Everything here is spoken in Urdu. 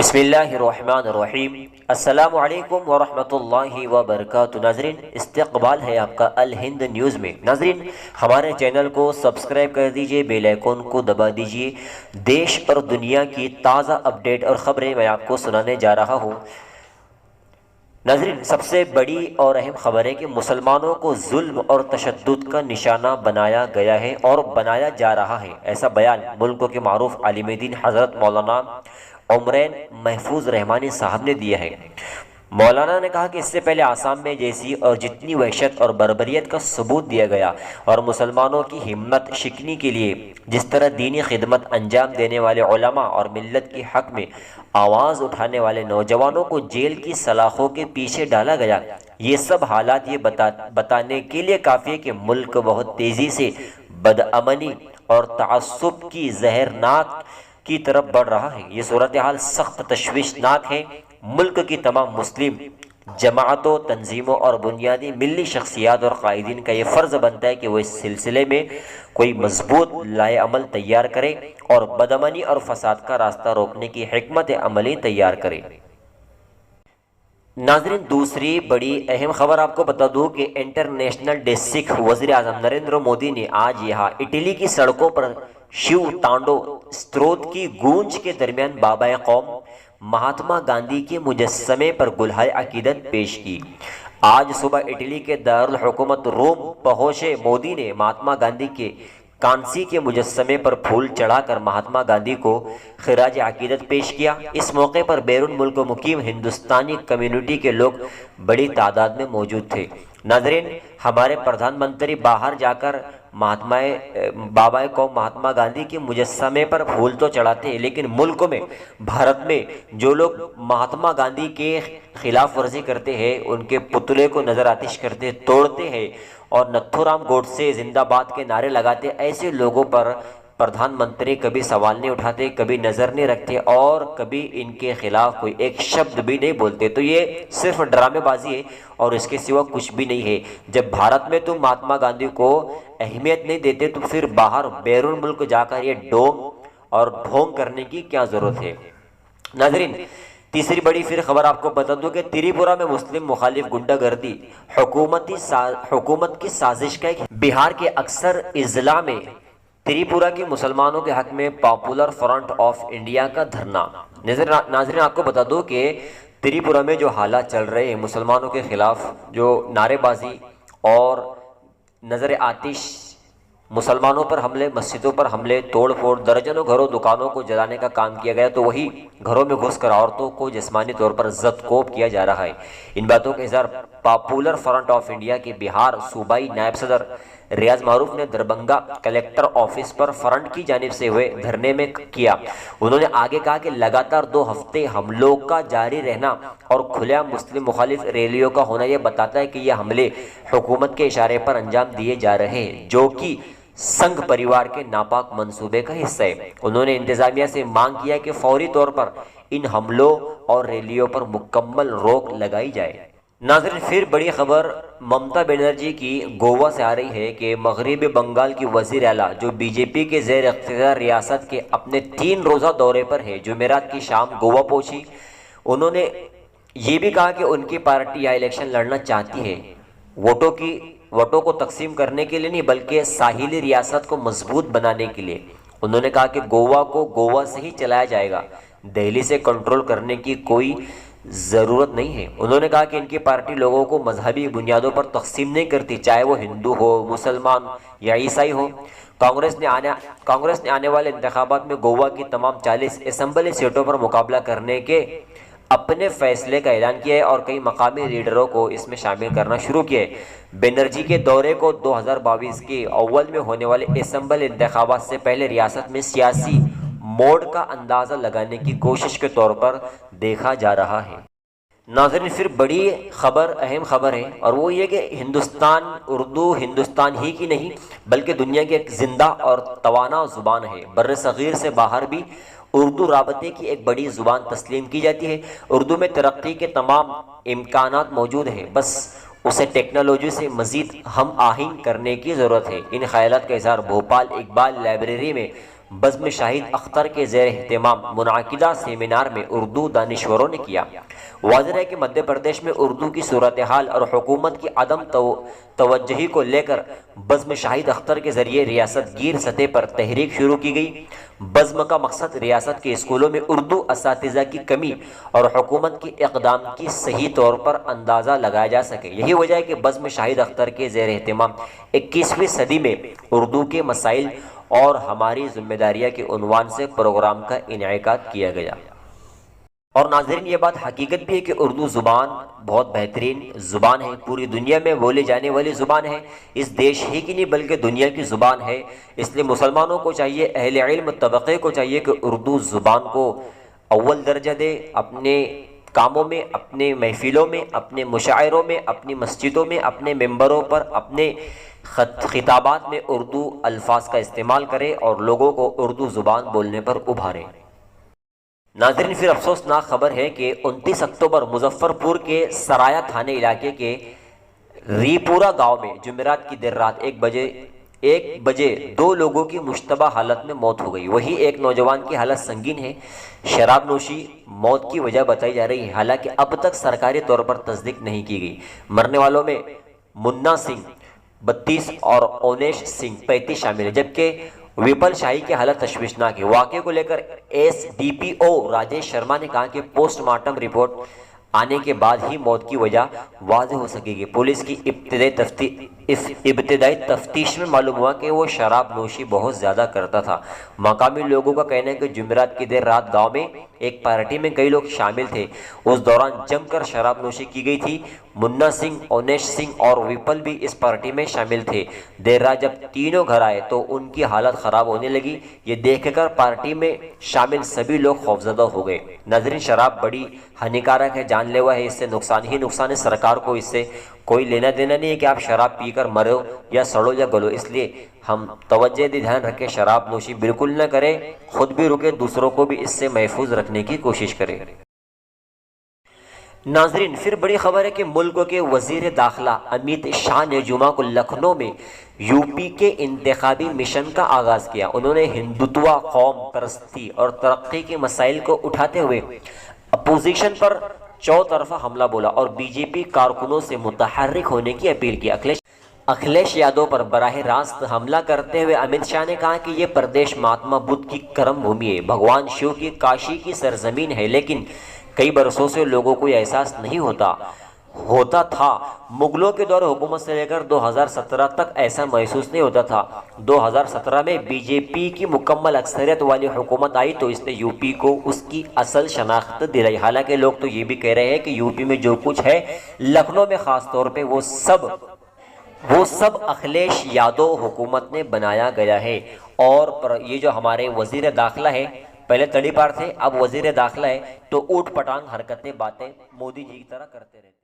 بسم اللہ الرحمن الرحیم۔ السلام علیکم ورحمۃ اللہ وبرکاتہ۔ ناظرین، استقبال ہے آپ کا الہند نیوز میں۔ ناظرین، ہمارے چینل کو سبسکرائب کر دیجئے، بیل آئیکن کو دبا دیجئے۔ دیش اور دنیا کی تازہ اپڈیٹ اور خبریں میں آپ کو سنانے جا رہا ہوں۔ ناظرین، سب سے بڑی اور اہم خبر ہے کہ مسلمانوں کو ظلم اور تشدد کا نشانہ بنایا گیا ہے اور بنایا جا رہا ہے۔ ایسا بیان ملک کے معروف عالم دین حضرت مولانا عمرین محفوظ رحمانی صاحب نے دیا ہے۔ مولانا نے کہا کہ اس سے پہلے آسام میں جیسی اور جتنی وحشت اور بربریت کا ثبوت دیا گیا اور مسلمانوں کی ہمت شکنی کے لیے جس طرح دینی خدمت انجام دینے والے علماء اور ملت کے حق میں آواز اٹھانے والے نوجوانوں کو جیل کی سلاخوں کے پیچھے ڈالا گیا، یہ سب حالات یہ بتانے کے لیے کافی ہے کہ ملک بہت تیزی سے بدامنی اور تعصب کی زہرناک کی طرف بڑھ رہا ہے۔ یہ صورتحال سخت تشویشناک ہے۔ ملک کی تمام مسلم جماعتوں، تنظیموں اور بنیادی ملی شخصیات اور قائدین کا یہ فرض بنتا ہے کہ وہ اس سلسلے میں کوئی مضبوط لائحہ عمل تیار کرے اور بدامنی اور فساد کا راستہ روکنے کی حکمت عملی تیار کرے۔ ناظرین، دوسری بڑی اہم خبر آپ کو بتا دوں کہ انٹرنیشنل ڈے سکھ وزیر اعظم نریندر مودی نے آج یہاں اٹلی کی سڑکوں پر شیو تانڈو ستروت کی گونج کے درمیان بابا قوم مہاتما گاندھی کے مجسمے پر گلہائے عقیدت پیش کی۔ آج صبح اٹلی کے دارالحکومت روم پہنچے مودی نے مہاتما گاندھی کے کانسی کے مجسمے پر پھول چڑھا کر مہاتما گاندھی کو خراج عقیدت پیش کیا۔ اس موقع پر بیرون ملک مقیم ہندوستانی کمیونٹی کے لوگ بڑی تعداد میں موجود تھے۔ ناظرین، ہمارے پردھان منتری باہر جا کر بابا قوم مہاتما گاندھی کے مجسمے پر پھول تو چڑھاتے ہیں، لیکن ملک میں، بھارت میں جو لوگ مہاتما گاندھی کے خلاف ورزی کرتے ہیں، ان کے پتلے کو نظر آتش کرتے ہیں، توڑتے ہیں اور نتھو رام گوڈسے زندہ باد کے نعرے لگاتے، ایسے لوگوں پر پردھان منتری کبھی سوال نہیں اٹھاتے، کبھی نظر نہیں رکھتے اور کبھی ان کے خلاف کوئی ایک شبد بھی نہیں بولتے۔ تو یہ صرف ڈرامے بازی ہے اور اس کے سوا کچھ بھی نہیں ہے۔ جب بھارت میں تم مہاتما گاندھی کو اہمیت نہیں دیتے تو پھر باہر بیرون ملک جا کر یہ ڈونگ اور ڈھونگ کرنے کی کیا ضرورت ہے؟ ناظرین، تیسری بڑی پھر خبر آپ کو بتا دوں کہ تریپورہ میں مسلم مخالف غنڈہ گردی حکومت کی سازش کا ایک بہار کے اکثر اضلاع میں تریپورہ کے مسلمانوں کے حق میں پاپولر فرنٹ آف انڈیا کا دھرنا۔ ناظرین، آپ کو بتا دوں کہ تریپورہ میں جو حالات چل رہے ہیں، مسلمانوں کے خلاف جو نعرے بازی اور نظر آتش، مسلمانوں پر حملے، مسجدوں پر حملے، توڑ پھوڑ، درجنوں گھروں دکانوں کو جلانے کا کام کیا گیا، تو وہی گھروں میں گھس کر عورتوں کو جسمانی طور پر زدکوب کیا جا رہا ہے۔ ان باتوں کا اظہار پاپولر فرنٹ آف انڈیا کے بہار صوبائی نائب صدر ریاض معروف نے دربھنگا کلیکٹر آفس پر فرنٹ کی جانب سے ہوئے دھرنے میں کیا۔ انہوں نے آگے کہا کہ لگاتار 2 ہفتے حملوں کا جاری رہنا اور کھلے عام مسلم مخالف ریلیوں کا ہونا یہ بتاتا ہے کہ یہ حملے حکومت کے اشارے پر انجام دیے جا رہے ہیں، جو کہ سنگھ پریوار کے ناپاک منصوبے کا حصہ ہے۔ انہوں نے انتظامیہ سے مانگ کیا کہ فوری طور پر ان حملوں اور ریلیوں پر مکمل روک لگائی جائے۔ ناظرین، پھر بڑی خبر ممتا بنرجی کی گوا سے آ رہی ہے کہ مغربی بنگال کی وزیر اعلیٰ جو بی جے پی کے زیر اقتدار ریاست کے اپنے 3 روزہ دورے پر ہے، جمعرات کی شام گوا پہنچی۔ انہوں نے یہ بھی کہا کہ ان کی پارٹی یہاں الیکشن لڑنا چاہتی ہے، ووٹوں کو تقسیم کرنے کے لیے نہیں بلکہ ساحلی ریاست کو مضبوط بنانے کے لیے۔ انہوں نے کہا کہ گوا کو گوا سے ہی چلایا جائے گا، دہلی سے کنٹرول کرنے کی کوئی ضرورت نہیں ہے۔ انہوں نے کہا کہ ان کی پارٹی لوگوں کو مذہبی بنیادوں پر تقسیم نہیں کرتی، چاہے وہ ہندو ہو، مسلمان یا عیسائی ہو۔ کانگریس نے آنے والے انتخابات میں گوا کی تمام 40 اسمبلی سیٹوں پر مقابلہ کرنے کے اپنے فیصلے کا اعلان کیا ہے اور کئی مقامی لیڈروں کو اس میں شامل کرنا شروع کیا ہے۔ بنرجی کے دورے کو 2022 کے اول میں ہونے والے اسمبلی انتخابات سے پہلے ریاست میں سیاسی موڈ کا اندازہ لگانے کی کوشش کے طور پر دیکھا جا رہا ہے۔ ناظرین، پھر بڑی خبر، اہم خبر ہے اور وہ یہ کہ اردو ہندوستان ہی کی نہیں بلکہ دنیا کی ایک زندہ اور توانا زبان ہے۔ بر صغیر سے باہر بھی اردو رابطے کی ایک بڑی زبان تسلیم کی جاتی ہے۔ اردو میں ترقی کے تمام امکانات موجود ہیں، بس اسے ٹیکنالوجی سے مزید ہم آہنگ کرنے کی ضرورت ہے۔ ان خیالات کا اظہار بھوپال اقبال لائبریری میں بزم شاہد اختر کے زیر اہتمام منعقدہ سیمینار میں اردو دانشوروں نے کیا۔ واضح ہے کہ مدھیہ پردیش میں اردو کی صورتحال اور حکومت کی عدم توجہی کو لے کر بزم شاہد اختر کے ذریعے ریاست گیر سطح پر تحریک شروع کی گئی۔ بزم کا مقصد ریاست کے اسکولوں میں اردو اساتذہ کی کمی اور حکومت کے اقدام کی صحیح طور پر اندازہ لگایا جا سکے۔ یہی وجہ ہے کہ بزم شاہد اختر کے زیر اہتمام 21ویں صدی میں اردو کے مسائل اور ہماری ذمہ داریاں کے عنوان سے پروگرام کا انعقاد کیا گیا۔ اور ناظرین، یہ بات حقیقت بھی ہے کہ اردو زبان بہت بہترین زبان ہے، پوری دنیا میں بولے جانے والی زبان ہے، اس دیش ہی کی نہیں بلکہ دنیا کی زبان ہے۔ اس لیے مسلمانوں کو چاہیے، اہل علم طبقے کو چاہیے کہ اردو زبان کو اول درجہ دے، اپنے کاموں میں، اپنے محفلوں میں، اپنے مشاعروں میں، اپنی مسجدوں میں، اپنے ممبروں پر، اپنے خطابات میں اردو الفاظ کا استعمال کرے اور لوگوں کو اردو زبان بولنے پر ابھارے۔ ناظرین، پھر افسوسناک خبر ہے کہ 29 اکتوبر مظفر پور کے سرایا تھانے علاقے کے ری پورا گاؤں میں جمعرات کی دیر رات 1 بجے 2 لوگوں کی مشتبہ حالت میں موت ہو گئی۔ وہی ایک نوجوان کی حالت سنگین ہے، شراب نوشی موت کی وجہ بتائی جا رہی ہے، حالانکہ اب تک سرکاری طور پر تصدیق نہیں کی گئی۔ مرنے والوں میں منا سنگھ 32 اور اونیش سنگھ 35 شامل ہیں، جبکہ وپل شاہی کی حالت تشویشناک ہے۔ واقعے کو لے کر SDPO راجیش شرما نے کہا کہ پوسٹ مارٹم رپورٹ آنے کے بعد ہی موت کی وجہ واضح ہو سکے گی۔ پولیس کی ابتدائی تفتیش میں معلوم ہوا کہ وہ شراب نوشی بہت زیادہ کرتا تھا۔ مقامی لوگوں کا کہنا ہے کہ جمعرات کی دیر رات گاؤں میں ایک پارٹی میں کئی لوگ شامل تھے، اس دوران جم کر شراب نوشی کی گئی تھی۔ منا سنگھ، اونیش سنگھ اور وپل بھی اس پارٹی میں شامل تھے۔ دیر رات جب تینوں گھر آئے تو ان کی حالت خراب ہونے لگی، یہ دیکھ کر پارٹی میں شامل سبھی لوگ خوفزدہ ہو گئے۔ ناظرین، شراب بڑی ہانیکارک ہے، جان لیوا ہے، اس سے نقصان ہی نقصان ہے۔ سرکار کو اس سے کوئی لینا دینا نہیں ہے کہ آپ شراب پی کر مرو یا سڑو یا گلو، اس لیے ہم توجہ دے، دھیان رکھیں، شراب نوشی بالکل نہ کریں، خود بھی رکے، دوسروں کو بھی اس سے محفوظ رکھنے کی کوشش کریں۔ ناظرین، پھر بڑی خبر ہے کہ ملک کے وزیر داخلہ امیت شاہ نے جمعہ کو لکھنؤ میں UP کے انتخابی مشن کا آغاز کیا۔ انہوں نے ہندوتوا، قوم پرستی اور ترقی کے مسائل کو اٹھاتے ہوئے اپوزیشن پر چوطرفہ حملہ بولا اور BJP کارکنوں سے متحرک ہونے کی اپیل کی۔ اکھلیش یادو پر براہ راست حملہ کرتے ہوئے امیت شاہ نے کہا کہ یہ پردیش مہاتما بدھ کی کرم بھومی ہے، بھگوان شیو کی کاشی کی سرزمین ہے، لیکن کئی برسوں سے لوگوں کو یہ احساس نہیں ہوتا تھا۔ مغلوں کے دور حکومت سے لے کر 2017 تک ایسا محسوس نہیں ہوتا تھا۔ 2017 میں BJP کی مکمل اکثریت والی حکومت آئی تو اس نے UP کو اس کی اصل شناخت دلائی۔ حالانکہ لوگ تو یہ بھی کہہ رہے ہیں کہ UP میں جو کچھ ہے، لکھنؤ میں خاص طور پہ وہ سب اکھلیش یادو حکومت نے بنایا گیا ہے۔ اور یہ جو ہمارے وزیر داخلہ ہے، پہلے تڑی پار تھے، اب وزیر داخلہ ہے، تو اوٹ پٹانگ حرکتیں، باتیں مودی جی کی طرح کرتے رہتے۔